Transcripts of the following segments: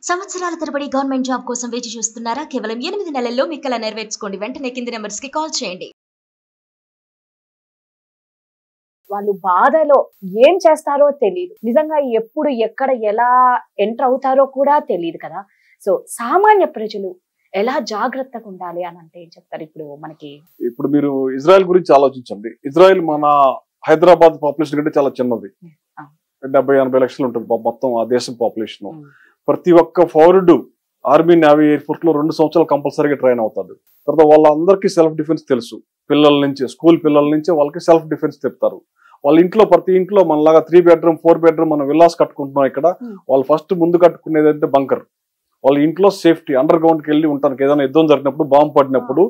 సంవత్సరాల తరబడి government job కోసం వేచి చూస్తున్నారా? కేవలం 8 నెలల్లో మీ కల నెరవేర్చుకోండి. వెంటనే కింది నంబర్స్‌కి కాల్ చేయండి. వాళ్ళు బాధలో ఏం చేస్తారో తెలీదు. నిజంగా ఎప్పుడు, ఎక్కడ, ఎలా ఎంటర్ అవుతారో కూడా తెలీదు కదా! సో, సామాన్య ప్రజలు ఎలా జాగ్రత్తగా ఉండాలి అని అంటే ఏం చెప్తారు? ఇప్పుడు మీరు ఇజ్రాయెల్ గురించి ఆలోచించండి. ఇజ్రాయెల్ మన హైదరాబాద్ పాపులేషన్ కంటే చాలా చిన్నది. 70-80 లక్షలు ఉంటుంది మొత్తం ఆ దేశం పాపులేషన్. ప్రతి ఒక్క పౌరుడు ఆర్మీ, నేవీ, ఎయిర్ ఫోర్స్ లో 2 సంవత్సరాలు కంపల్సరీగా ట్రైన్ అవుతాడు. తర్వాత వాళ్ళందరికీ సెల్ఫ్ డిఫెన్స్ తెలుసు. పిల్లల నుంచి, స్కూల్ పిల్లల నుంచి వాళ్ళకి సెల్ఫ్ డిఫెన్స్ చెప్తారు. వాళ్ళ ఇంట్లో ప్రతి ఇంట్లో మనలాగా 3 బెడ్రూమ్ 4 బెడ్రూమ్ మనం విల్లాస్ కట్టుకుంటున్నాం. ఇక్కడ వాళ్ళు ఫస్ట్ ముందు కట్టుకునేది అంటే బంకర్. వాళ్ళ ఇంట్లో సేఫ్టీ అండర్ గ్రౌండ్కి వెళ్ళి ఉంటానికి. ఏదైనా యుద్ధం జరిగినప్పుడు, బాంబు పడినప్పుడు,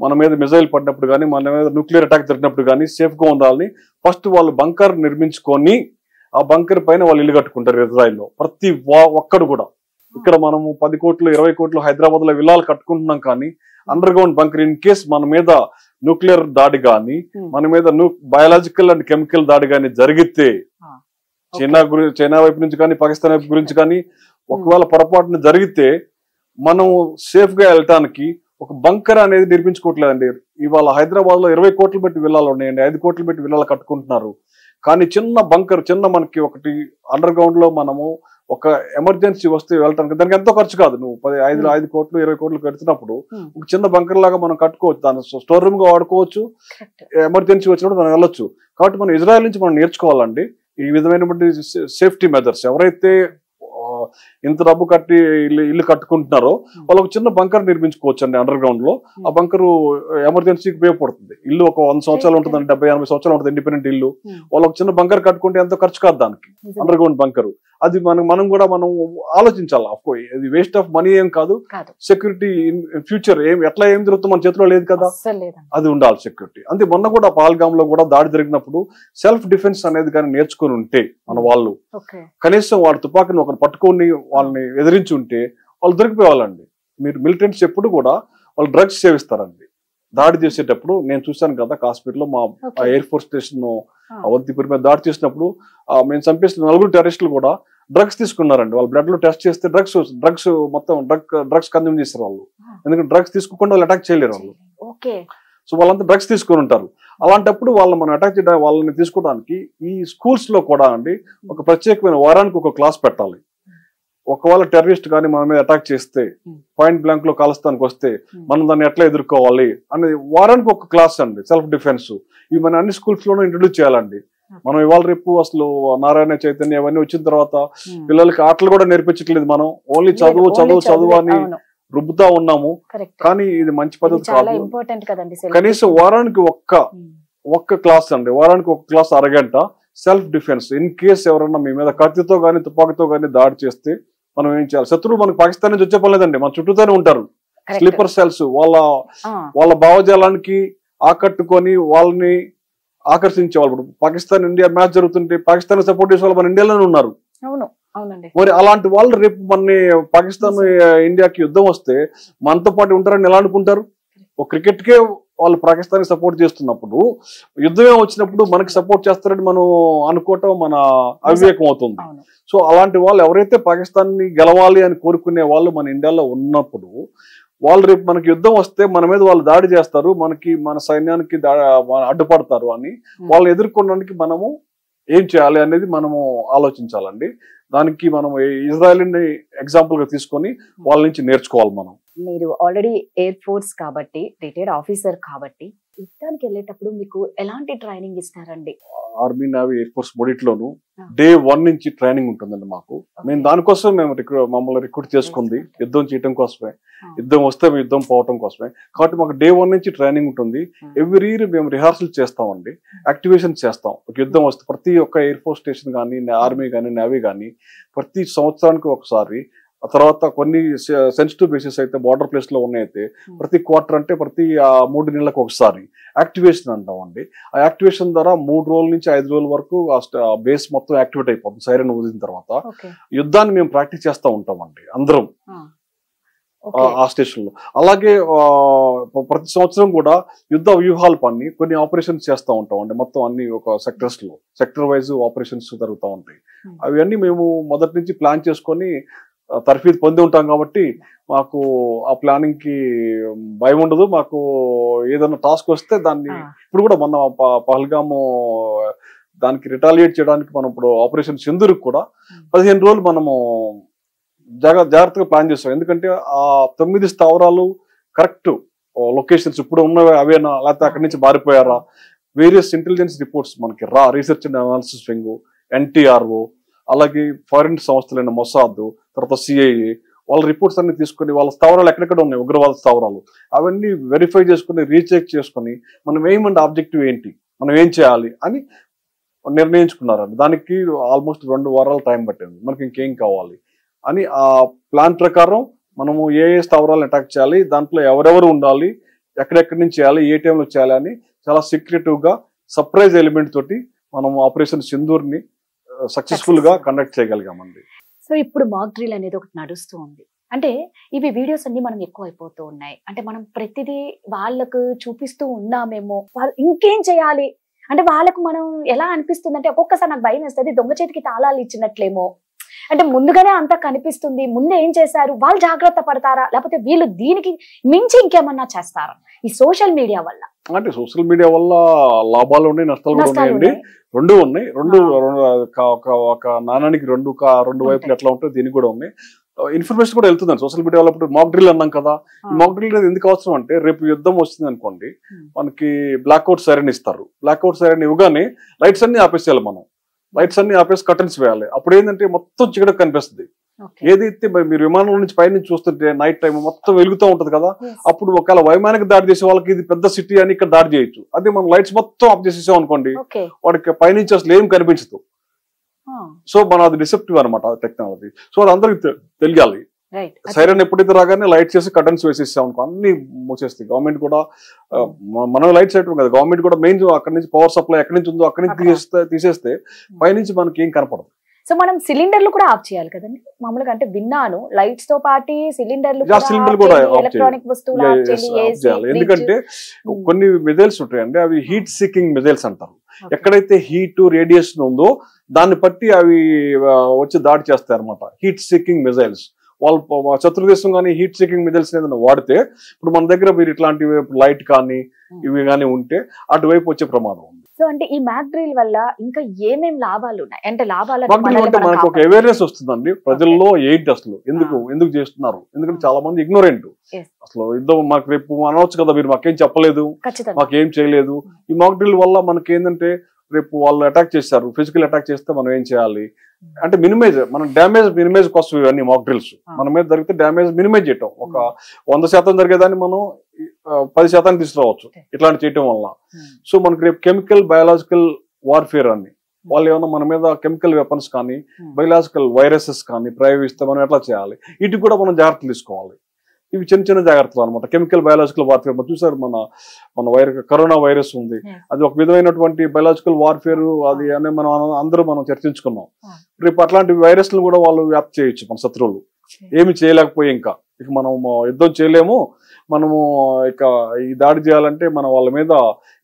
మన మీద మిజైల్ పడినప్పుడు కానీ, మన మీద న్యూక్లియర్ అటాక్ జరిగినప్పుడు కానీ సేఫ్ గా ఉండాలని ఫస్ట్ వాళ్ళు బంకర్ నిర్మించుకొని ఆ బంకర్ పైన వాళ్ళు ఇల్లు కట్టుకుంటారు. ఇజ్రాయెల్లో ప్రతి ఒక్కడు కూడా. ఇక్కడ మనము 10 కోట్లు 20 కోట్లు హైదరాబాద్ లో విల్లాలు కట్టుకుంటున్నాం, కానీ under ground bunker in case మన మీద న్యూక్లియర్ దాడి కానీ, మన మీద బయాలజికల్ అండ్ కెమికల్ దాడి కానీ జరిగితే, చైనా వైపు నుంచి కానీ, పాకిస్తాన్ వైపు గురించి కానీ ఒకవేళ పొరపాటున జరిగితే మనం సేఫ్ గా వెళ్ళటానికి ఒక బంకర్ అనేది నిర్మించుకోవట్లేదండి. ఇవాళ హైదరాబాద్ లో 20 కోట్లు పెట్టి విల్లాలు ఉన్నాయండి, 5 కోట్లు పెట్టి విల్లాలు కట్టుకుంటున్నారు. కానీ చిన్న బంకర్, మనకి ఒకటి అండర్ గ్రౌండ్ లో మనము ఒక ఎమర్జెన్సీ వస్తే వెళ్ళటానికి దానికి ఎంతో ఖర్చు కాదు. నువ్వు 5 కోట్లు 20 కోట్లు కడుతున్నప్పుడు ఒక చిన్న బంకర్ లాగా మనం కట్టుకోవచ్చు, దాన్ని స్టోర్ రూమ్ గా వాడుకోవచ్చు. ఎమర్జెన్సీ వచ్చినప్పుడు మనం వెళ్ళొచ్చు. కాబట్టి మనం ఇజ్రాయెల్ నుంచి మనం నేర్చుకోవాలండి ఈ విధమైనటువంటి సేఫ్టీ మెజర్స్. ఎవరైతే ఇంత డబ్బు కట్టి ఇల్లు కట్టుకుంటున్నారో వాళ్ళు ఒక చిన్న బంకర్ నిర్మించుకోవచ్చు అండి అండర్ గ్రౌండ్ లో. ఆ బంకరు ఎమర్జెన్సీకి ఉపయోగపడుతుంది. ఇల్లు ఒక 100 సంవత్సరాలు ఉంటుందండి, 70-80 సంవత్సరాలు ఉంటుంది ఇండిపెండెంట్ ఇల్లు. వాళ్ళు ఒక చిన్న బంకర్ కట్టుకుంటే ఎంతో ఖర్చు కాదు దానికి, అండర్ గ్రౌండ్ బంకరు. అది మనం కూడా ఆలోచించాలి. ఇది వేస్ట్ ఆఫ్ మనీ ఏం కాదు. సెక్యూరిటీ ఇన్ ఫ్యూచర్ ఎట్లా ఏం జరుగుతుంది మన చేతిలో లేదు కదా, అది ఉండాలి సెక్యూరిటీ. అంతే మొన్న కూడా పహల్గామ్ లో కూడా దాడి జరిగినప్పుడు సెల్ఫ్ డిఫెన్స్ అనేది కానీ నేర్చుకుని ఉంటే మన వాళ్ళు, కనీసం వాడు తుపాకీని ఒకరు పట్టుకొని వాళ్ళని ఎదిరించి ఉంటే వాళ్ళు దొరికిపోవాలండి. మీరు మిలిటెంట్స్ ఎప్పుడు కూడా వాళ్ళు డ్రగ్స్ సేవిస్తారండి. దాడి చేసేటప్పుడు నేను చూశాను కదా కాశ్మీర్ లో, మా ఎయిర్ ఫోర్స్ స్టేషన్ అవంతిపురి మీద దాడి చేసినప్పుడు మేము చంపేసిన 4 టెర్రరిస్టులు కూడా డ్రగ్స్ తీసుకున్నారండి. వాళ్ళ బ్లడ్ లో టెస్ట్ చేస్తే డ్రగ్స్ కన్జ్యూమ్ చేస్తారు వాళ్ళు. ఎందుకంటే డ్రగ్స్ తీసుకోకుండా వాళ్ళు అటాక్ చేయలేరు వాళ్ళు. సో వాళ్ళంతా డ్రగ్స్ తీసుకొని ఉంటారు. అలాంటప్పుడు మనం అటాక్ చేయడానికి, వాళ్ళని తీసుకోవడానికి ఈ స్కూల్స్ లో కూడా అండి ఒక ప్రత్యేకమైన వారానికి ఒక క్లాస్ పెట్టాలి. ఒకవేళ టెర్రరిస్ట్ కానీ మన మీద అటాక్ చేస్తే, పాయింట్ బ్లాంక్ లో కాలుస్తానికి వస్తే మనం దాన్ని ఎట్లా ఎదుర్కోవాలి అనేది వారానికి ఒక క్లాస్ అండి. సెల్ఫ్ డిఫెన్స్ ఇవి మన అన్ని స్కూల్స్ లోనూ ఇంట్రొడ్యూస్ చేయాలండి. మనం ఇవాళ రేపు అసలు నారాయణ చైతన్య అవన్నీ వచ్చిన తర్వాత పిల్లలకి ఆటలు కూడా నేర్పించట్లేదు. మనం ఓన్లీ చదువు అని రుబ్బుతా ఉన్నాము. కానీ ఇది మంచి పద్ధతి కాదు. కనీసం వారానికి ఒక్క క్లాస్ అండి, వారానికి ఒక క్లాస్ అరగంట సెల్ఫ్ డిఫెన్స్. ఇన్ కేస్ ఎవరన్నా మీ మీద కత్తితో గానీ తుపాకీతో గానీ దాడి చేస్తే మనం ఏం చేయాలి? శత్రువులు మనకు పాకిస్తాన్ నుంచి వచ్చే పనిలేదండి, మన చుట్టూతోనే ఉంటారు. స్లీపర్ సెల్స్ వాళ్ళ భావజాలానికి ఆకట్టుకొని వాళ్ళని ఆకర్షించేవాళ్ళు. ఇప్పుడు పాకిస్తాన్ ఇండియా మ్యాచ్ జరుగుతుంటే పాకిస్తాన్ సపోర్ట్ చేసే వాళ్ళు మన ఇండియాలోనే ఉన్నారు. మరి అలాంటి వాళ్ళు రేపు పాకిస్తాన్ ఇండియాకి యుద్ధం వస్తే మనతో పాటు ఉంటారని ఎలా అనుకుంటారు? ఒక క్రికెట్ కే వాళ్ళు పాకిస్తాన్ కి సపోర్ట్ చేస్తున్నప్పుడు యుద్ధమే వచ్చినప్పుడు మనకి సపోర్ట్ చేస్తారని మనం అనుకోవటం మన అవివేకం అవుతుంది. సో అలాంటి వాళ్ళు ఎవరైతే పాకిస్తాన్ ని గెలవాలి అని కోరుకునే వాళ్ళు మన ఇండియాలో ఉన్నప్పుడు వాళ్ళు రేపు మనకి యుద్ధం వస్తే మన మీద వాళ్ళు దాడి చేస్తారు, మన సైన్యానికి అడ్డుపడతారు అని వాళ్ళు ఎదుర్కోవడానికి మనము ఏం చేయాలి అనేది మనము ఆలోచించాలండి. దానికి మనం ఇజ్రాయెల్ ని ఎగ్జాంపుల్ గా తీసుకొని వాళ్ళ నుంచి నేర్చుకోవాలి. మీరు ఆల్రెడీ ఎయిర్ ఫోర్స్ కాబట్టి, రిటైర్డ్ ఆఫీసర్ కాబట్టి, యుద్ధానికి వెళ్ళేటప్పుడు మీకు ఎలాంటి ట్రైనింగ్ ఇస్తారండి? ఆర్మీ, నేవీ, ఎయిర్ ఫోర్స్ మూడిట్లోనూ డే 1 నుంచి ట్రైనింగ్ ఉంటుందండి మాకు. మేము దానికోసం మమ్మల్ని రిక్రూట్ చేసుకుంది యుద్ధం చేయడం కోసమే. యుద్ధం వస్తే యుద్ధం పోవటం కోసమే. కాబట్టి మాకు డే 1 నుంచి ట్రైనింగ్ ఉంటుంది. ఎవ్రీ ఇయర్ మేము రిహార్సల్ చేస్తామండి, యాక్టివేషన్ చేస్తాం. ఒక యుద్ధం వస్తే ప్రతి ఒక్క ఎయిర్ ఫోర్స్ స్టేషన్ కానీ, ఆర్మీ కానీ, నేవీ కానీ ప్రతి సంవత్సరానికి ఒకసారి, ఆ తర్వాత కొన్ని సెన్సిటివ్ బేసిస్ అయితే బార్డర్ ప్లేస్ లో ఉన్నాయితే ప్రతి క్వార్టర్ అంటే ప్రతి 3 నెలలకు ఒకసారి యాక్టివేషన్ అంటామండి. ఆ యాక్టివేషన్ ద్వారా 3 రోజుల నుంచి 5 రోజుల వరకు ఆ బేస్ మొత్తం యాక్టివేట్ అయిపోతుంది. సైరన్ ఊదిన తర్వాత యుద్ధాన్ని మేము ప్రాక్టీస్ చేస్తూ ఉంటామండి అందరం ఆ స్టేషన్ లో. అలాగే ప్రతి సంవత్సరం కూడా యుద్ధ వ్యూహాలు కొన్ని ఆపరేషన్స్ చేస్తూ ఉంటాం అండి. మొత్తం అన్ని ఒక సెక్టర్ వైజ్ ఆపరేషన్స్ జరుగుతూ ఉంటాయి. అవన్నీ మేము మొదటి నుంచి ప్లాన్ చేసుకొని తర్ఫీదు పొంది ఉంటాం కాబట్టి మాకు ఆ ప్లానింగ్ కి భయం ఉండదు. మాకు ఏదైనా టాస్క్ వస్తే దాన్ని ఇప్పుడు కూడా మన పహల్గాము దానికి రిటాలియేట్ చేయడానికి మనం ఇప్పుడు ఆపరేషన్ సింధూర్ కూడా 15 రోజులు మనము జాగ్రత్తగా ప్లాన్ చేస్తాం. ఎందుకంటే ఆ 9 స్థావరాలు కరెక్ట్ లొకేషన్స్ ఇప్పుడు ఉన్నవి అవేనా లేకపోతే అక్కడి నుంచి మారిపోయారా, వేరియస్ ఇంటెలిజెన్స్ రిపోర్ట్స్ మనకి research and analysis wing, NTRO, అలాగే ఫారిన్ సంస్థలైన మొసాద్, తర్వాత CIA వాళ్ళ రిపోర్ట్స్ అన్ని తీసుకుని వాళ్ళ స్థావరాలు ఎక్కడెక్కడ ఉన్నాయి ఉగ్రవాద స్థావరాలు అవన్నీ వెరిఫై చేసుకుని రీచెక్ చేసుకుని మనం ఎయిమ్ అండ్ ఆబ్జెక్టివ్ ఏంటి, మనం ఏం చేయాలి అని నిర్ణయించుకున్నారండి. దానికి ఆల్మోస్ట్ 2 వారాలు టైం పట్టింది. మనకి ఇంకేం కావాలి అని ఆ ప్లాన్ ప్రకారం మనము ఏ స్థావరాలు అటాక్ చేయాలి, దాంట్లో ఎవరెవరు ఉండాలి, ఎక్కడెక్కడి నుంచి చేయాలి, ఏ టైంలో చేయాలి అని చాలా సీక్రెటివ్ గా సర్ప్రైజ్ ఎలిమెంట్ తోటి మనం ఆపరేషన్ సింధూర్ ని సక్సెస్ఫుల్ గా కండక్ట్ చేయగలిగామండి. సో ఇప్పుడు మాక్ డ్రిల్ అనేది ఒకటి నడుస్తూ ఉంది. అంటే ఇవి వీడియోస్ అన్ని మనం ఎక్కువ అయిపోతూ ఉన్నాయి. అంటే మనం ప్రతిదీ వాళ్ళకు చూపిస్తూ ఉన్నామేమో, వాళ్ళు ఇంకేం చేయాలి అంటే వాళ్ళకు మనం ఎలా అనిపిస్తుంది అంటే ఒక్కొక్కసారి నాకు భయం వేస్తుంది, దొంగ చేతికి తాళాలు ఇచ్చినట్లేమో. అంటే ముందుగానే అంతా కనిపిస్తుంది, ముందు ఏం చేశారు, వాళ్ళు జాగ్రత్త పడతారా లేకపోతే వీళ్ళు దీనికి మించి ఇంకేమన్నా చేస్తారా ఈ సోషల్ మీడియా వల్ల? అంటే సోషల్ మీడియా వల్ల లాభాలు ఉన్నాయి, నష్టాలు కూడా ఉన్నాయండి. రెండు ఉన్నాయి. ఒక నాణానికి రెండు వైపులు ఎట్లా ఉంటాయి దీనికి కూడా ఉన్నాయి. ఇన్ఫర్మేషన్ కూడా వెళ్తుందండి సోషల్ మీడియా వల్ల. ఇప్పుడు మాక్ డ్రిల్ అన్నాం కదా, మాక్ డ్రిల్ అనేది ఎందుకు అవసరం అంటే రేపు యుద్ధం వస్తుంది అనుకోండి, మనకి బ్లాక్అవుట్ సైరన్ ఇస్తారు. బ్లాక్అవుట్ సైరన్ ఇవ్వగానే లైట్స్ అన్ని ఆపేసేయాలి, మనం లైట్స్ అన్ని ఆపేసి కర్టన్స్ వేయాలి. అప్పుడు ఏంటంటే మొత్తం చీకటి కనిపిస్తుంది. ఏదైతే మీరు విమానం నుంచి పైనుంచి చూస్తుంటే నైట్ టైం మొత్తం వెలుగుతూ ఉంటది కదా, అప్పుడు ఒకవేళ వైమానిక దాడి చేసే వాళ్ళకి ఇది పెద్ద సిటీ అని ఇక్కడ దాడి చేయొచ్చు. అదే మనం లైట్స్ మొత్తం ఆఫ్ చేసేసాం అనుకోండి, వాడికి పైనుంచి అసలు ఏం కనిపించదు. సో మన అది డిసెప్టివ్ అనమాట టెక్నాలజీ. సో అది అందరికి తెలియాలి. సైరన్ ఎప్పుడైతే రాగానే లైట్ చేసి కర్టన్స్ వేసేసాం అనుకో అన్ని మూసేస్తాయి. గవర్నమెంట్ కూడా మనం లైట్స్ వేయటం కదా, గవర్నమెంట్ కూడా మెయిన్ అక్కడి నుంచి పవర్ సప్లై ఎక్కడి నుంచి ఉందో అక్కడి నుంచి తీసేస్తే పైనుంచి మనకి ఏం కనపడదు. సో మనం సిలిండర్లు కూడా ఆఫ్ చేయాలి కదండి మామూలుగా, అంటే విన్నాను లైట్స్ తో పాటు సిలిండర్లు కూడా ఎలక్ట్రానిక్ వస్తువులు ఆఫ్ చేయాలి. ఎందుకంటే కొన్ని మిజైల్స్ ఉంటాయండి, అవి హీట్ సీకింగ్ మిజైల్స్ అంటారు. ఎక్కడైతే హీట్ రేడియేషన్ ఉందో దాన్ని బట్టి అవి వచ్చి దాడి చేస్తాయి అనమాట. హీట్ సీకింగ్ మిజైల్స్ వాళ్ళు శత్రుదేశం కానీ హీట్ సీకింగ్ మిజైల్స్ ఏదైనా వాడితే ఇప్పుడు మన దగ్గర మీరు ఇట్లాంటివి లైట్ కానీ ఇవి కానీ ఉంటే అటువైపు వచ్చే ప్రమాదం ఉంది. సో అంటే ఈ మాక్ డ్రిల్ వల్ల ఇంకా ఏమేం లాభాలు ఉన్నాయి అంటే లాభాలు అంటే మనకు ఒక అవేర్నెస్ వస్తుందండి ప్రజల్లో, ఏంటి అసలు ఎందుకు చేస్తున్నారు. ఎందుకంటే చాలా మంది ఇగ్నోరెంట్, అసలు యుద్ధం మాకు రేపు అనవచ్చు కదా, మీరు మాకేం చెప్పలేదు, మాకేం చేయలేదు. ఈ మాక్ డ్రిల్ వల్ల మనకి ఏంటంటే రేపు వాళ్ళు అటాక్ చేస్తారు, ఫిజికల్ అటాక్ చేస్తే మనం ఏం చేయాలి అంటే మినిమైజ్, మనం డ్యామేజ్ మినిమైజ్ కోసం ఇవన్నీ మాక్ డ్రిల్స్. మన మీద జరిగితే డ్యామేజ్ మినిమైజ్ చేయటం, ఒక 100% జరిగేదాన్ని మనం 10% తీసుకురావచ్చు ఇట్లాంటి చేయటం వల్ల. సో మనకి రేపు కెమికల్ బయాలజికల్ వార్ఫేర్ అని వాళ్ళు ఏమన్నా మన మీద కెమికల్ వెపన్స్ కానీ బయలాజికల్ వైరసెస్ కానీ ప్రయోగిస్తే మనం ఎట్లా చేయాలి, వీటికి కూడా మనం జాగ్రత్తలు తీసుకోవాలి. ఇవి చిన్న జాగ్రత్తలు అనమాట. కెమికల్ బయాలజికల్ వార్ఫేర్ చూసారు, మన కరోనా వైరస్ ఉంది, అది ఒక విధమైనటువంటి బయాలజికల్ వార్ఫేర్, అది అని మనం చర్చించుకున్నాం. రేపు అట్లాంటి వైరస్లు కూడా వాళ్ళు వ్యాప్తి చేయొచ్చు మన శత్రువులు. ఏమి చేయలేకపోయి ఇంకా మనం యుద్ధం చేయలేము, మనము ఇక ఈ దాడి చేయాలంటే మనం వాళ్ళ మీద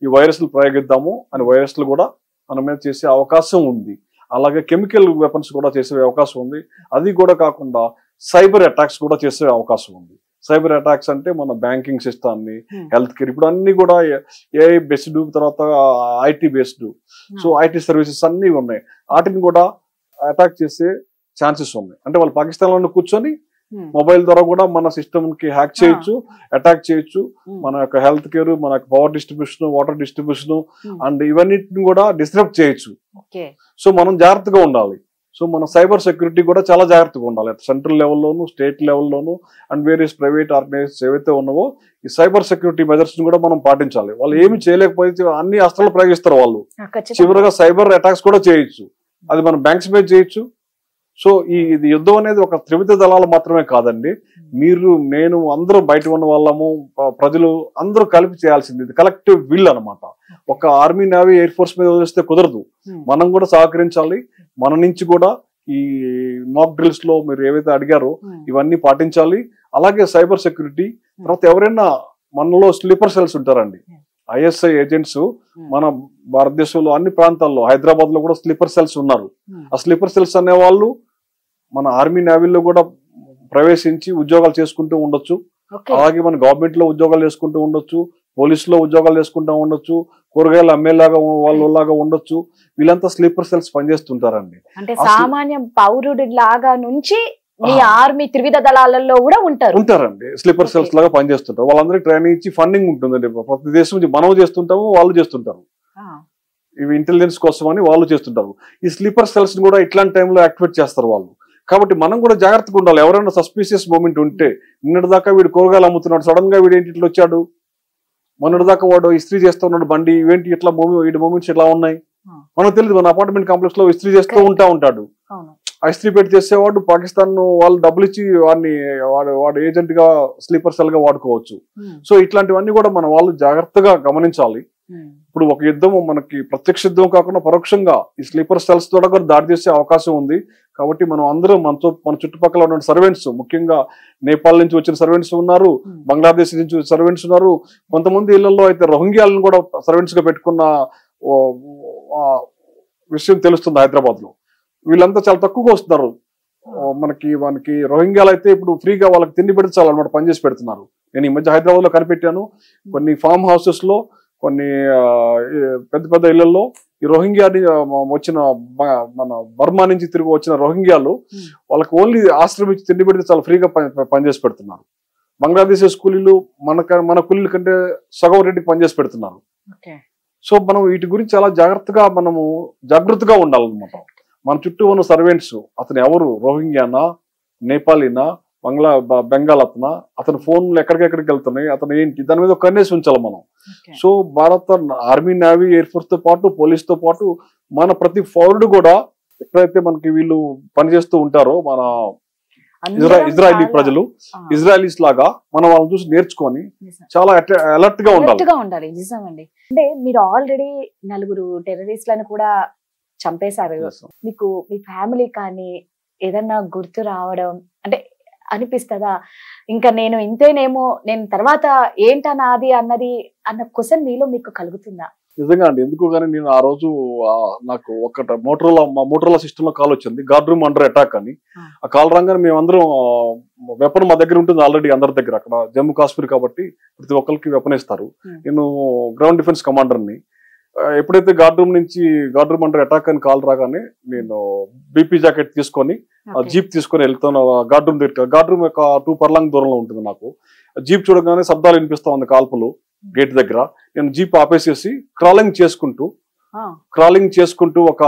ఈ వైరస్లు ప్రయోగిద్దాము అని వైరస్లు కూడా మన మీద చేసే అవకాశం ఉంది. అలాగే కెమికల్ వెపన్స్ కూడా చేసే అవకాశం ఉంది. అది కూడా కాకుండా సైబర్ అటాక్స్ కూడా చేసే అవకాశం ఉంది. సైబర్ అటాక్స్ అంటే మన బ్యాంకింగ్ సిస్టమ్ ని, హెల్త్ కేర్, ఇప్పుడు అన్ని కూడా AI బేస్డ్, తర్వాత IT based. So IT services అన్ని ఉన్నాయి, వాటిని కూడా అటాక్ చేసే ఛాన్సెస్ ఉన్నాయి. అంటే వాళ్ళు పాకిస్తాన్ లో కూర్చొని మొబైల్ ద్వారా కూడా మన సిస్టమ్ కి హ్యాక్ చేయొచ్చు, అటాక్ చేయొచ్చు. మన యొక్క హెల్త్ కేర్, మన power distribution, water distribution and ఇవన్నిటిని కూడా డిస్టర్బ్ చేయొచ్చు. సో మనం జాగ్రత్తగా ఉండాలి. సో మన సైబర్ సెక్యూరిటీ కూడా చాలా జాగ్రత్తగా ఉండాలి. సెంట్రల్ లెవెల్లోను, స్టేట్ లెవెల్లోను అండ్ వేరియస్ ప్రైవేట్ ఆర్గనైజేషన్స్ ఏవైతే ఉన్నావో ఈ సైబర్ సెక్యూరిటీ మెజర్స్ ని కూడా మనం పాటించాలి. వాళ్ళు ఏమి చేయలేకపోతే అన్ని అస్త్రాలు ప్రయోగిస్తారు వాళ్ళు, చివరిగా సైబర్ అటాక్స్ కూడా చేయొచ్చు. అది మనం బ్యాంక్స్ మీద చేయొచ్చు. సో ఇది యుద్ధం అనేది ఒక త్రివిధ దళాలు మాత్రమే కాదండి, మీరు నేను అందరూ బయట ఉన్న వాళ్ళము, ప్రజలు అందరూ కలిపి చేయాల్సింది. ఇది కలెక్టివ్ విల్ అనమాట. ఒక ఆర్మీ, నేవీ, ఎయిర్ ఫోర్స్ మీద వదిలేస్తే కుదరదు. మనం కూడా సహకరించాలి. మన నుంచి కూడా ఈ మాక్ డ్రిల్స్ లో మీరు ఏవైతే అడిగారో ఇవన్నీ పాటించాలి. అలాగే సైబర్ సెక్యూరిటీ, తర్వాత ఎవరైనా మనలో స్లీపర్ సెల్స్ ఉంటారండి, ISI ఏజెంట్స్ మన భారతదేశంలో అన్ని ప్రాంతాల్లో, హైదరాబాద్ లో కూడా స్లీపర్ సెల్స్ ఉన్నారు. ఆ స్లీపర్ సెల్స్ అనే వాళ్ళు మన ఆర్మీ, నేవీలో కూడా ప్రవేశించి ఉద్యోగాలు చేసుకుంటూ ఉండొచ్చు. అలాగే మన గవర్నమెంట్ లో ఉద్యోగాలు చేసుకుంటూ ఉండొచ్చు, పోలీసులో ఉద్యోగాలు చేసుకుంటూ ఉండొచ్చు, కూరగాయలు అమ్మేలాగా వాళ్ళలాగా ఉండొచ్చు. వీళ్ళంతా స్లీపర్ సెల్స్ పనిచేస్తుంటారండి. అంటే సామాన్య పౌరుడి లాగా నుంచి మీ ఆర్మీ త్రివిధ దళాలలో కూడా ఉంటారండి. స్లీపర్ సెల్స్ లాగా పనిచేస్తుంటారు. వాళ్ళందరికీ ట్రైనింగ్ ఇచ్చి ఫండింగ్ ఉంటుందండి. ప్రతి దేశం నుంచి మనం చేస్తుంటాము, వాళ్ళు చేస్తుంటారు. ఇవి ఇంటెలిజెన్స్ కోసం అని వాళ్ళు చేస్తుంటారు. ఈ స్లీపర్ సెల్స్ కూడా ఇట్లాంటి టైంలో యాక్టివేట్ చేస్తారు వాళ్ళు. కాబట్టి మనం కూడా జాగ్రత్తగా ఉండాలి. ఎవరైనా సస్పీషియస్ మూమెంట్ ఉంటే, నిన్నటి దాకా వీడు కూరగాయలు అమ్ముతున్నాడు, సడన్ గా వీడు ఏంటి ఇట్లా వచ్చాడు, మొన్నటి దాకా వాడు ఇస్త్రీ చేస్తూ ఉన్నాడు బండి, ఇవేంటి ఇట్లా వీడి మూమెంట్స్ ఇట్లా ఉన్నాయి, మనకు తెలియదు. మన అపార్ట్మెంట్ కాంప్లెక్స్ లో ఇస్త్రీ చేస్తూ ఉంటాడు. ఆ ఇస్త్రీ పెట్టి చేసేవాడు పాకిస్తాన్ వాళ్ళు డబ్బులు ఇచ్చి వాడు ఏజెంట్ గా స్లీపర్ సెల్ గా వాడుకోవచ్చు. సో ఇట్లాంటివన్నీ కూడా మన వాళ్ళు జాగ్రత్తగా గమనించాలి. ఇప్పుడు ఒక యుద్ధం మనకి ప్రత్యక్ష యుద్ధం కాకుండా పరోక్షంగా ఈ స్లీపర్ సెల్స్ ద్వారా కూడా దాడి చేసే అవకాశం ఉంది. కాబట్టి మనం అందరం మన చుట్టుపక్కల ఉన్న సర్వెంట్స్, ముఖ్యంగా నేపాల్ నుంచి వచ్చిన సర్వెంట్స్ ఉన్నారు, బంగ్లాదేశ్ నుంచి వచ్చిన సర్వెంట్స్ ఉన్నారు, కొంతమంది ఇళ్లలో అయితే రోహింగ్యాలను కూడా సర్వెంట్స్ గా పెట్టుకున్న విషయం తెలుస్తుంది హైదరాబాద్ లో. వీళ్ళంతా చాలా తక్కువగా వస్తున్నారు. మనకి రోహింగ్యాలు అయితే ఇప్పుడు ఫ్రీగా వాళ్ళకి తిండి పెడితే చాలా అన్నమాట పనిచేసి పెడుతున్నారు. నేను ఈ మధ్య హైదరాబాద్ లో కనిపెట్టాను. కొన్ని ఫామ్ హౌసెస్ లో, కొన్ని పెద్ద పెద్ద ఇళ్లలో ఈ రోహింగ్యా వచ్చిన మన బర్మా నుంచి తిరిగి వచ్చిన రోహింగ్యాలు వాళ్ళకి ఓన్లీ ఆశ్రమం ఇచ్చి తిండి పెడితే చాలా ఫ్రీగా పనిచేసి పెడుతున్నారు. బంగ్లాదేశ్ కూలీలు మన కూలీల కంటే సగం రేటుకి పనిచేసి పెడుతున్నారు. సో మనం వీటి గురించి చాలా జాగ్రత్తగా ఉండాలన్నమాట. మన చుట్టూ ఉన్న సర్వెంట్స్, అతను ఎవరు, రోహింగ్యానా, నేపాలీనా, బెంగాల్ అతని ఫోన్లు ఎక్కడికెక్కడికి వెళ్తున్నాయి, అతను ఏంటి, దాని మీద కన్నేసి ఉంచాలి మనం. సో భారత ఆర్మీ, నేవీ, ఎయిర్ ఫోర్స్ తో పాటు పోలీస్ తో పాటు మన ప్రతి పౌరుడు కూడా ఎక్కడైతే మనకి వీళ్ళు పనిచేస్తూ ఉంటారో, మన ఇజ్రాయలీ ప్రజలు, ఇజ్రాయలీస్ లాగా మనం వాళ్ళని చూసి నేర్చుకొని చాలా అలర్ట్ గా ఉండాలి. నిజమండి. అంటే మీరు ఆల్రెడీ 4 టెర్రరిస్టులను కూడా చంపేశారు. మీకు మీ ఫ్యామిలీ కానీ ఏదన్నా గుర్తు రావడం అంటే అనిపిస్తుందా, ఇంకా నేను ఇంతేనేమో, నేను తర్వాత ఏంటనాది అన్న క్వశ్చన్ మీలో మీకు కలుగుతుందా? నిజంగా అండి. ఎందుకు కానీ నేను ఆ రోజు నాకు మోటరోలా సిస్టమ్ లో కాల్ వచ్చింది, గార్డ్ రూమ్ అండర్ అటాక్ అని. ఆ కాల్ రాగానే మేమందరం వెపన్ మా దగ్గర ఉంటుంది ఆల్రెడీ అందరి దగ్గర. అక్కడ జమ్మూ కాశ్మీర్ కాబట్టి ప్రతి ఒక్కరికి వెపన్ ఇస్తారు. నేను గ్రౌండ్ డిఫెన్స్ కమాండర్ని. ఎప్పుడైతే గార్డ్ రూమ్ అండర్ అటాక్ అని కాల్ రాగానే నేను బీపీ జాకెట్ తీసుకొని జీప్ తీసుకొని వెళ్తాను గార్డ్ రూమ్ దగ్గర. గార్డ్ రూమ్ ఒక 2 పర్లాంగ్ దూరంలో ఉంటుంది. నాకు జీప్ చూడగానే శబ్దాలు వినిపిస్తా ఉంది, కాల్పులు గేట్ దగ్గర. నేను జీప్ ఆపేసేసి క్రాలింగ్ చేసుకుంటూ ఒక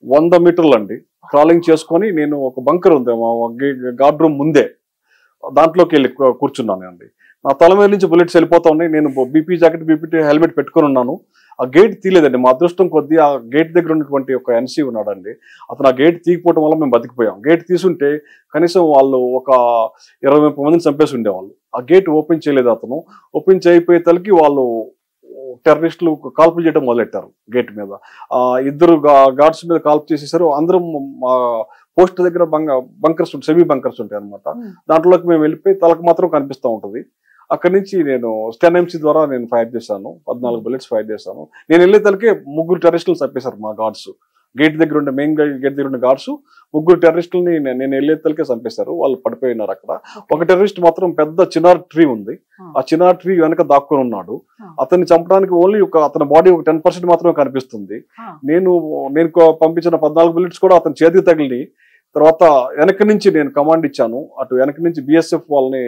100 మీటర్లు అండి క్రాలింగ్ చేసుకొని నేను ఒక బంకర్ ఉంది గార్డ్ రూమ్ ముందే, దాంట్లోకి వెళ్ళి కూర్చున్నాను అండి. నా తల మీద నుంచి బుల్లెట్స్ వెళ్ళిపోతా ఉన్నాయి. నేను బీపీ జాకెట్, బీపీ హెల్మెట్ పెట్టుకొని ఉన్నాను. ఆ గేట్ తీయలేదండి. మా అదృష్టం కొద్దీ ఆ గేట్ దగ్గర ఉన్నటువంటి ఒక ఎన్సీ ఉన్నాడండి. అతను ఆ గేట్ తీయకపోవడం వల్ల మేము బతికిపోయాం. గేట్ తీసుంటే కనీసం వాళ్ళు ఒక 20-30 మందిని చంపేసి ఉండేవాళ్ళు. ఆ గేట్ ఓపెన్ చేయలేదు అతను. ఓపెన్ చేయపోయే తలకి వాళ్ళు టెర్రరిస్టులు కాల్పులు చేయడం మొదలెట్టారు గేట్ మీద. 2 గార్డ్స్ మీద కాల్పు చేసేసారు. అందరం పోస్ట్ దగ్గర బంకర్స్ ఉంటాయి, సెమీ బంకర్స్ ఉంటాయి అనమాట. దాంట్లోకి మేము వెళ్ళిపోయి తలకు మాత్రం కనిపిస్తూ ఉంటుంది. అక్కడి నుంచి నేను స్టెన్ఎంసీ ద్వారా నేను ఫైర్ చేశాను. 14 బుల్లెట్స్ ఫైర్ చేశాను. నేను వెళ్ళే తలకే 3 టెర్రరిస్టులు చంపేశారు మా గార్డ్స్. గేట్ దగ్గర ఉండే మెయిన్ గేట్ దగ్గర ఉండే గార్డ్స్ 3 టెర్రరిస్టులని నేను వెళ్ళే తలకే చంపేశారు. వాళ్ళు పడిపోయినారు అక్కడ. ఒక టెర్రరిస్ట్ మాత్రం పెద్ద చినార్ ట్రీ ఉంది, ఆ చినార్ ట్రీ వెనక దాక్కుని ఉన్నాడు. అతన్ని చంపడానికి ఓన్లీ అతని బాడీ ఒక 10% మాత్రమే కనిపిస్తుంది. నేను పంపించిన 14 బుల్లెట్స్ కూడా అతని చేతికి తగిలి తర్వాత వెనక నుంచి నేను కమాండ్ ఇచ్చాను, అటు వెనక నుంచి బిఎస్ఎఫ్ వాళ్ళని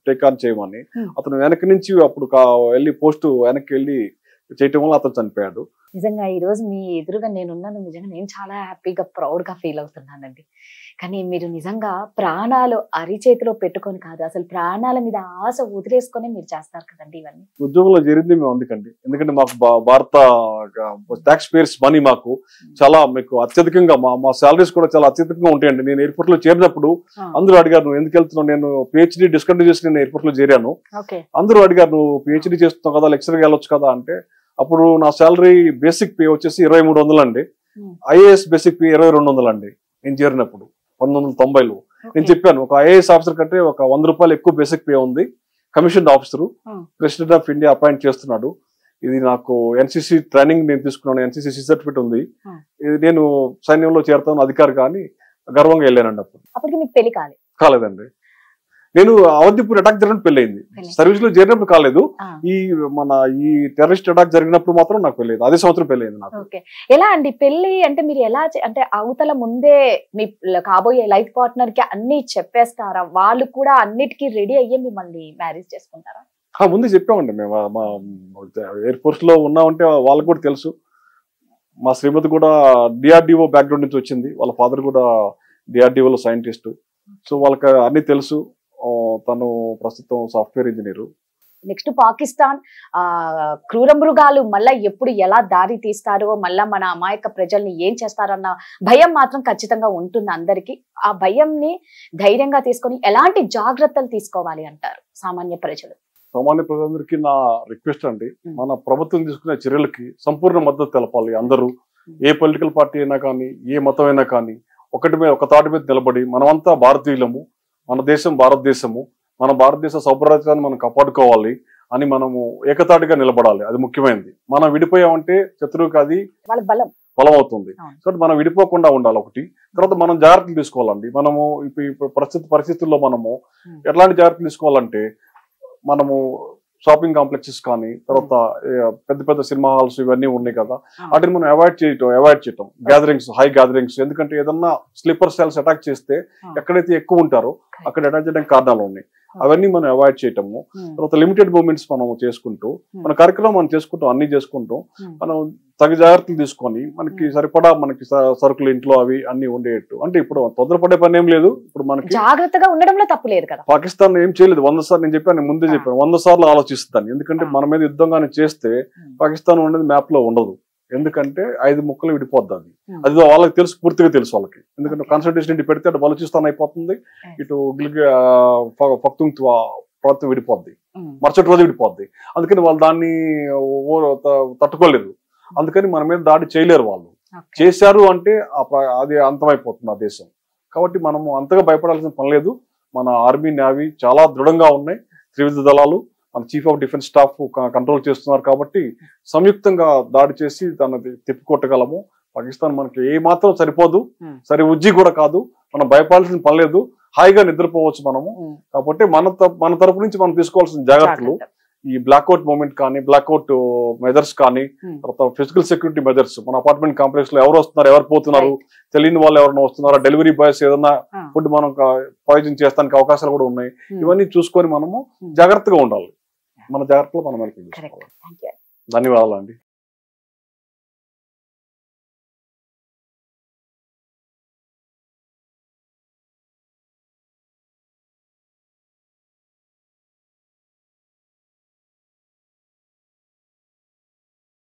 టేక్ ఆన్ చేయమని. అతను వెనక నుంచి అప్పుడు వెళ్ళి పోస్ట్ వెనక్కి వెళ్ళి చేయటం వల్ల అతను చనిపోయాడు. నిజంగా ఈ రోజు మీ ఎదురుగా నేనున్నాను. నిజంగా నేను చాలా హ్యాపీగా ప్రౌడ్ గా ఫీల్ అవుతున్నానండి. కానీ మీరు నిజంగా ప్రాణాలు అరిచేతిలో పెట్టుకొని కాదు, అసలు ప్రాణాల మీద ఆశ వదిలేసుకొని మీరు చేస్తారు కదండి ఇవన్నీ. ఉద్యోగంలో జరిగింది మేము అందుకండి. ఎందుకంటే మాకు భారత ట్యాక్స్ పేయర్స్ మనీ మాకు చాలా మీకు అత్యధికంగా మా సాలరీస్ కూడా చాలా అత్యధికంగా ఉంటాయండి. నేను ఎయిర్పోర్ట్ లో చేరినప్పుడు అందరూ అడిగారు నువ్వు ఎందుకు వెళ్తున్నావు. నేను పిహెచ్డీ డిస్కంటిన్యూ చేసి నేను ఎయిర్పోర్ట్ లో చేరాను. అందరూ అడిగారు నువ్వు పిహెచ్డీ చేస్తున్నావు కదా, లెక్చర్గా వెళ్ళొచ్చు కదా అంటే, అప్పుడు నా శాలరీ బేసిక్ పే వచ్చేసి 2300 అండి. ఐఏఎస్ బేసిక్ పే 2200 అండి. నేను చేరినప్పుడు 1990లో. నేను చెప్పాను ఒక ఐఏఎస్ ఆఫీసర్ కంటే ఒక 100 రూపాయలు ఎక్కువ బేసిక్ పే ఉంది. Commission officer president of India appoint చేస్తున్నాడు. ఇది నాకు ఎన్సీసీ ట్రైనింగ్ నేను తీసుకున్నాను, ఎన్సీసీ సర్టిఫికేట్ ఉంది. ఇది నేను సైన్యంలో చేరతాను అధికారి కానీ గర్వంగా వెళ్ళానండి. అప్పటికి మీకు పెళ్లి కాలేదండి. నేను అవధిపూర్ అటాక్ జరిగినప్పుడు పెళ్ళయింది, సర్వీస్ లో చేరినప్పుడు కాలేదు. ఈ టెర్రరిస్ట్ అటాక్ జరిగినప్పుడు మాత్రం నాకు పెళ్ళయింది, అదే సంవత్సరం పెళ్ళయింది నాకు. ఎలా అండి పెళ్లి అంటే మీరు ఎలా అంటే అవతల ముందే మీ కాబోయే లైఫ్ పార్ట్నర్ కి అన్ని చెప్పేస్తారా, వాళ్ళు కూడా అన్నిటికీ రెడీ అయ్యే మిమ్మల్ని మ్యారేజ్ చేసుకుంటారా? ముందు చెప్పామండి, మేము మా ఎయిర్ ఫోర్స్ లో ఉన్నామంటే వాళ్ళకి కూడా తెలుసు. మా శ్రీమతి కూడా డిఆర్డిఓ బ్యాక్గ్రౌండ్ నుంచి వచ్చింది, వాళ్ళ ఫాదర్ కూడా డిఆర్డిఓలో సైంటిస్ట్. సో వాళ్ళకి అన్ని తెలుసు. తను ప్రస్తుతం సాఫ్ట్వేర్ ఇంజనీరు. నెక్స్ట్ పాకిస్తాన్ క్రూర మృగాలు మళ్ళా ఎప్పుడు ఎలా దారి తీస్తారో, మళ్ళా మన అమాయక ప్రజల్ని ఏం చేస్తారన్న భయం మాత్రం ఖచ్చితంగా ఉంటుంది అందరికి. ఆ భయంని ధైర్యంగా తీసుకొని ఎలాంటి జాగ్రత్తలు తీసుకోవాలి అంటారు సామాన్య ప్రజలు? సామాన్య ప్రజలందరికీ నా రిక్వెస్ట్ అండి, మన ప్రభుత్వం తీసుకునే చర్యలకి సంపూర్ణ మద్దతు తెలపాలి అందరూ. ఏ పొలిటికల్ పార్టీ అయినా కానీ, ఏ మతం అయినా కానీ ఒక తాటి మీద నిలబడి మనమంతా భారతీయులము, మన దేశం భారతదేశము, మన భారతదేశ సౌభ్రాత్యాన్ని మనం కాపాడుకోవాలి అని మనము ఏకతాటిగా నిలబడాలి. అది ముఖ్యమైనది. మనం విడిపోయామంటే శత్రువుకి అది బలం అవుతుంది. సో మనం విడిపోకుండా ఉండాలి ఒకటి. తర్వాత మనం జాగ్రత్తలు తీసుకోవాలండి. మనము ఇప్పుడు పరిస్థితుల్లో మనము ఎట్లాంటి జాగ్రత్తలు తీసుకోవాలంటే, మనము షాపింగ్ కాంప్లెక్సెస్ కానీ, తర్వాత పెద్ద పెద్ద సినిమా హాల్స్ ఇవన్నీ ఉన్నాయి కదా, వాటిని మనం అవాయిడ్ చేయటం గ్యాదరింగ్స్, హై గ్యాదరింగ్స్. ఎందుకంటే ఏదన్నా స్లీపర్ సెల్స్ అటాక్ చేస్తే ఎక్కడైతే ఎక్కువ ఉంటారో అక్కడ అటాక్ చేయడానికి కారణాలు ఉన్నాయి. అవన్నీ మనం అవాయిడ్ చేయటము. తర్వాత లిమిటెడ్ మూమెంట్స్ మనం చేసుకుంటూ, మన కార్యక్రమం మనం చేసుకుంటూ, అన్ని చేసుకుంటూ మనం తగు జాగ్రత్తలు తీసుకొని మనకి సరిపడా మనకి సరుకులు ఇంట్లో అవి అన్ని ఉండేట్టు. అంటే ఇప్పుడు తొందరపడే పని ఏం లేదు. ఇప్పుడు మనకి జాగ్రత్తగా ఉండడంలో తప్పు లేదు కదా. పాకిస్తాన్ ఏం చేయలేదు 100 సార్లు. నేను చెప్పాను, ముందే చెప్పాను, 100 సార్లు ఆలోచిస్తాను. ఎందుకంటే మన మీద యుద్ధం కానీ చేస్తే పాకిస్తాన్ అనేది మ్యాప్ లో ఉండదు. ఎందుకంటే 5 ముక్కలు విడిపోద్ది అది. అది వాళ్ళకి తెలుసు, పూర్తిగా తెలుసు వాళ్ళకి. ఎందుకంటే కాన్సన్ట్రేషన్ ఇంటి పెడితే అటు బలూచిస్తాన్ అయిపోతుంది, ఇటు పఖ్తూన్ఖ్వా విడిపోద్ది, మరుసటి రోజు విడిపోద్ది. అందుకని వాళ్ళు దాన్ని తట్టుకోలేదు. అందుకని మన మీద దాడి చేయలేరు. వాళ్ళు చేశారు అంటే అది అంతమైపోతుంది ఆ దేశం. కాబట్టి మనము అంతగా భయపడాల్సిన పని లేదు. మన ఆర్మీ, నేవీ చాలా దృఢంగా ఉన్నాయి. త్రివిధ దళాలు, మన chief of defence staff control చేస్తున్నారు. కాబట్టి సంయుక్తంగా దాడి చేసి దాన్ని తిప్పికొట్టగలము. పాకిస్తాన్ మనకి ఏ మాత్రం సరిపోదు, సరి ఉజ్జి కూడా కాదు. మనం భయపడాల్సిన పని లేదు, హాయిగా నిద్రపోవచ్చు మనము. కాబట్టి మన తరపు నుంచి మనం తీసుకోవాల్సిన జాగ్రత్తలు, ఈ బ్లాక్అవుట్ మూమెంట్ కానీ, బ్లాక్అవుట్ మెజర్స్ కానీ, తర్వాత ఫిజికల్ సెక్యూరిటీ మెజర్స్. మన అపార్ట్మెంట్ కాంప్లెక్స్ లో ఎవరు వస్తున్నారు, ఎవరు పోతున్నారు, తెలియని వాళ్ళు ఎవరైనా వస్తున్నారా, డెలివరీ బాయ్స్ ఏదైనా ఫుడ్ మనం పాయిజన్ చేస్తానికి అవకాశాలు కూడా ఉన్నాయి. ఇవన్నీ చూసుకొని మనము జాగ్రత్తగా ఉండాలి. మన జాగ్రత్తలో మనం ధన్యవాదాలు అండి.